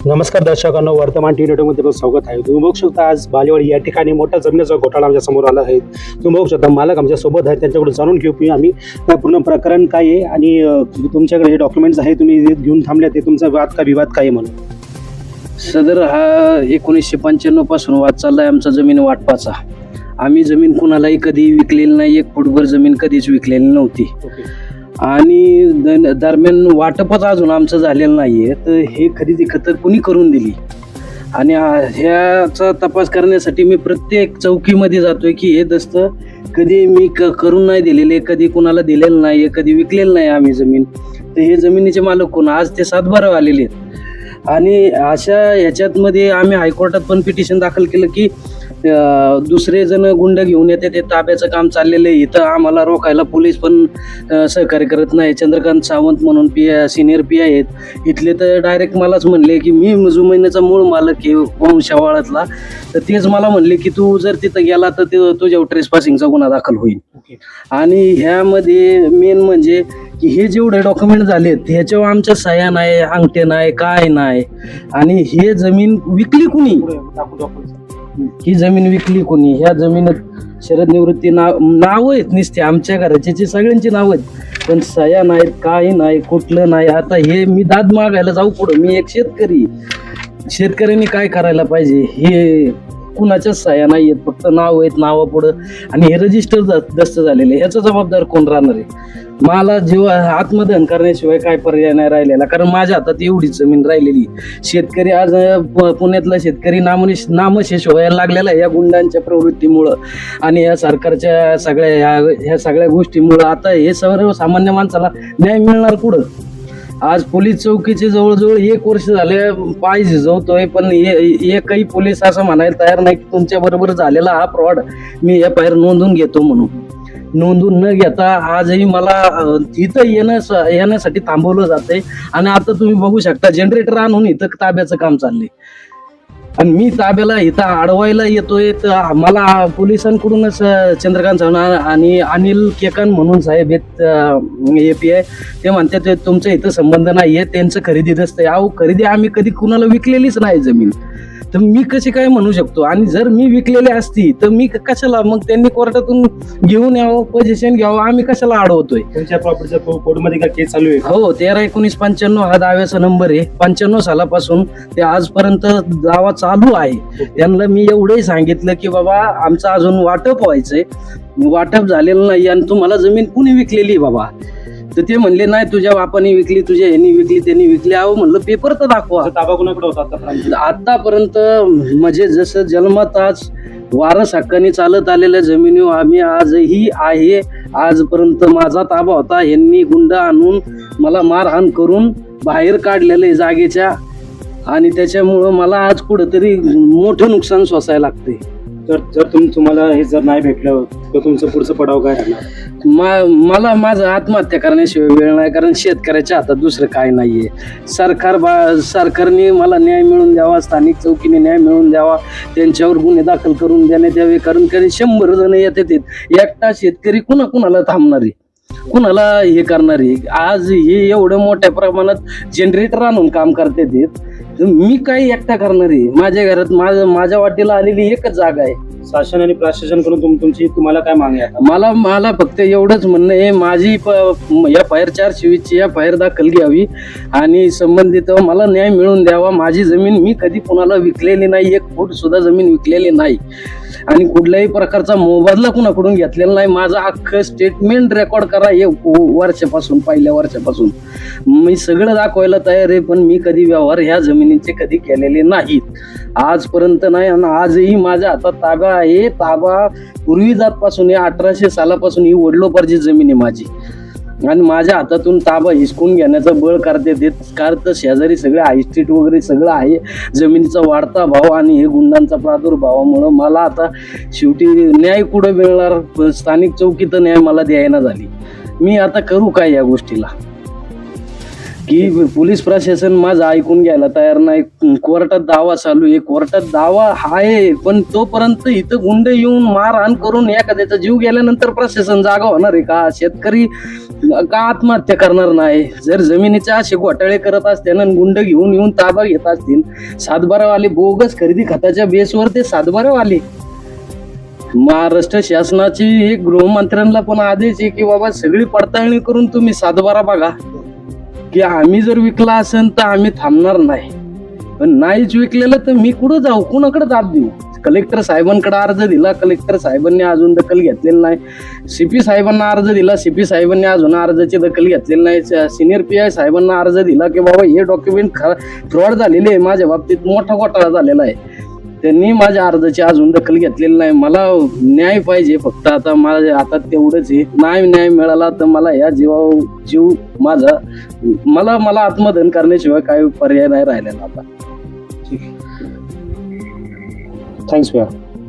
नमस्कार दर्शकांनो, वर्तमान टी नेटवर्कमध्ये स्वागत आहे. तुम्ही बघू शकता आज बालेवाडी या ठिकाणी मोठा जमिनीचा घोटाळा आमच्या समोर आला आहे. तुम्ही बघू शकता मालक आमच्या सोबत आहे, त्यांच्याकडून जाणून घेऊ की आम्ही पूर्ण प्रकरण काय आहे आणि तुमच्याकडे हे डॉक्युमेंट्स आहे तुम्ही घेऊन थांबले ते तुमचा वाद का विवाद काय आहे म्हणून. सदर हा 1995 पासून वाद चाललाय आमचा जमीन वाटपाचा. आम्ही जमीन कुणालाही कधी विकलेली नाही, एक फुटभर जमीन कधीच विकलेली नव्हती आणि दरम्यान वाटपच अजून आमचं झालेलं नाहीये. तर हे खरेदी खतर कुणी करून दिली आणि ह्याचा तपास करण्यासाठी मी प्रत्येक चौकीमध्ये जातोय की हे दस्त कधी मी करून नाही दिलेले, कधी कुणाला दिलेलं नाही, कधी विकलेलं नाही आम्ही जमीन. तर हे जमिनीचे मालक कोण, आज ते 7-12 आलेले आहेत. आणि अशा ह्याच्यातमध्ये आम्ही हायकोर्टात पण पिटिशन दाखल केलं की दुसरे जण गुंड घेऊन येते, ते ताब्याचं काम चाललेलं आहे. इथं आम्हाला रोखायला पोलीस पण सहकार्य करत नाही. चंद्रकांत सावंत म्हणून सिनियर पी आहेत इथले, तर डायरेक्ट मलाच म्हणले की मी जमिनीचा मूळ मालक आहे वंशावळातला. तर तेच मला म्हणले की तू जर तिथं गेला तर तुझ्यावर ट्रेसपासिंगचा गुन्हा दाखल होईल. आणि ह्यामध्ये मेन म्हणजे की हे जेवढे डॉक्युमेंट झालेत ह्याच्यावर आमच्या सह्या नाही, अंगठे नाही, काय नाही. आणि हे जमीन विकली कुणी, ही जमीन विकली कोणी, ह्या जमिनीत शरद निवृत्ती नाव आहेत नुसते आमच्या घराची सगळ्यांची नाव आहेत, पण सह्या नाहीत, काही नाही, कुठलं नाही. आता हे मी दाद मागायला जाऊ पुढं, मी एक शेतकऱ्यांनी काय करायला पाहिजे, हे कुणाच्याच सह्या नाही आहेत, फक्त नाव आहेत, नावापुढं. आणि हे रजिस्टर दस्त झालेले, ह्याचा जबाबदार कोण राहणार आहे. मला जेव्हा आत्मदहन करण्याशिवाय काय पर्याय नाही राहिलेला, कारण माझ्या हातात एवढीच जमीन राहिलेली. शेतकरी आज पुण्यातला शेतकरी नामशेष व्हायला लागलेला आहे या गुंडांच्या प्रवृत्तीमुळं आणि या सरकारच्या ह्या सगळ्या गोष्टीमुळं. आता हे सर्वसामान्य माणसाला न्याय मिळणार कुठं. आज पोलीस चौकीचे जवळजवळ 1 वर्ष झाले पाय झिजवतोय, पण एकही पोलीस असं म्हणायला तयार नाही की तुमच्या बरोबर झालेला हा फ्रॉड मी FIR नोंदवून घेतो म्हणून. नोंदवून न घेता आजही मला इथं येण्यासाठी थांबवलं जातंय. आणि आता तुम्ही बघू शकता जनरेटर आणून इथं ताब्याचं काम चाललंय आणि मी ताब्याला इथं अडवायला येतोय. तर मला पोलिसांकडूनच चंद्रकांत सावंत आणि अनिल केकन म्हणून साहेब आहेत API, ते म्हणतात तुमचं इथं संबंध नाही आहे, त्यांचं खरेदी असतंय. अहो खरेदी आम्ही कधी कुणाला विकलेलीच नाही जमीन, तर मी कशी काय म्हणू शकतो. आणि जर मी विकलेली असती तर मी कशाला, मग त्यांनी कोर्टातून घेऊन यावं, पोझिशन घ्यावं, आम्ही कशाला अडवतोय. तुमच्या प्रॉपर्टीच्या कोर्टमध्ये काय केस चालू आहे? हो, 13/19/95 हा दाव्याचा नंबर आहे. 95 सालापासून ते आजपर्यंत दावा चालू आहे. त्यांना मी एवढंही सांगितलं की बाबा आमचं अजून वाटप व्हायचंय, वाटप झालेलं नाही आणि तुम्हाला जमीन कुणी विकलेली बाबा. तर ते म्हणले नाही तुझ्या बापाने विकली, तुझ्या ह्यांनी विकली, त्यांनी विकली. अहो म्हणलं पेपर तर दाखवा. ताबा कुणाकडे होता आतापर्यंत? म्हणजे जसं जन्मात आज वारस हक्काने चालत आलेल्या जमिनीवर आम्ही आजही आहे. आजपर्यंत माझा ताबा होता. यांनी गुंड आणून मला मारहाण करून बाहेर काढलेलं आहे जागेच्या आणि त्याच्यामुळं मला आज कुठंतरी मोठं नुकसान सोसायला लागते. जर तुम्हाला हे जर नाही भेटलं तर तुमचं पुढचं पडाव काय राहणार? मला माझं आत्महत्या करण्याशिवाय वेळ नाही, कारण शेतकऱ्याच्या हातात दुसरं काय नाहीये. सरकारने मला न्याय मिळवून द्यावा, स्थानिक चौकीने न्याय मिळवून द्यावा, त्यांच्यावर गुन्हे दाखल करून देण्यात यावे. कारण 100 जण येतात, एकटा शेतकरी कुणाला थांबणारी, कुणाला हे करणारी. आज हे एवढं मोठ्या प्रमाणात जनरेटर आणून काम करतात, मी काही एकटा करणारी. माझ्या घरात माझ्या वाटेला आलेली एकच जागा आहे. शासन आणि प्रशासनाकडून तुम्हाला काय मागणी आहे? मला फक्त एवढंच म्हणणं आहे, माझी FIR 424ची FIR दाखल घ्यावी आणि संबंधित मला न्याय मिळवून द्यावा. माझी जमीन मी कधी कुणाला विकलेली नाही, 1 फूट सुद्धा जमीन विकलेली नाही आणि कुठल्याही प्रकारचा मोबदला कुणाकडून घेतलेला नाही. माझं अख्खं स्टेटमेंट रेकॉर्ड करा, हे पहिल्या वर्षापासून मी सगळं दाखवायला तयार आहे, पण मी कधी व्यवहार ह्या जमिनीचे कधी केलेले नाहीत आजपर्यंत नाही. आणि आजही माझ्या हातात ताबा आहे. ताबा पूर्वी जातपासून 1800 सालापासून ही वडलोपार्जित जमीन आहे माझी आणि माझ्या हातातून ताबा हिसकून घेण्याचं बळ करते. तर शेजारी सगळे हायस्ट्रीट वगैरे सगळं आहे. जमिनीचा वाढता भाव आणि हे गुंडांचा प्रादुर्भावामुळं मला आता शेवटी न्याय कुठं मिळणार, स्थानिक चौकीत न्याय मला द्यायला झाली. मी आता करू काय या गोष्टीला? की पोलीस प्रशासन माझं ऐकून घ्यायला तयार नाही. कोर्टात दावा चालू आहे, कोर्टात दावा आहे, पण तोपर्यंत इथं गुंड येऊन मारहाण करून एखाद्याचा जीव गेल्यानंतर प्रशासन जागा होणार आहे का? शेतकरी का आत्महत्या करणार नाही? जर जमिनीचे असे घोटाळे करत असते ना, गुंड घेऊन येऊन ताबा घेत असतील, सातबारावाले बोगस खरेदी खताच्या बेसवर ते सातबारावाले, महाराष्ट्र शासनाची एक गृहमंत्र्यांना पण आदेश आहे की बाबा सगळी पडताळणी करून तुम्ही सातबारा बघा, की आम्ही जर विकला असेल तर आम्ही थांबणार नाही, पण नाहीच विकलेलं तर मी कुठं जाऊ, कुणाकडे दाब देऊ? कलेक्टर साहेबांकडे अर्ज दिला, कलेक्टर साहेबांनी अजून दखल घेतलेली नाही. सीपी साहेबांना अर्ज दिला, सीपी साहेबांनी अजून अर्जाची दखल घेतलेली नाही. सिनियर PI साहेबांना अर्ज दिला की बाबा हे डॉक्युमेंट फ्रॉड झालेले आहे, माझ्या बाबतीत मोठा घोटाळा झालेला आहे, त्यांनी माझ्या अर्जाची अजून दखल घेतलेली नाही. मला न्याय पाहिजे फक्त. आता माझ्या हातात तेवढंच आहे. नाही न्याय मिळाला तर मला या जीव माझा मला आत्मदहन करण्याशिवाय काही पर्याय नाही राहिलेला आता. थँक्स भैया.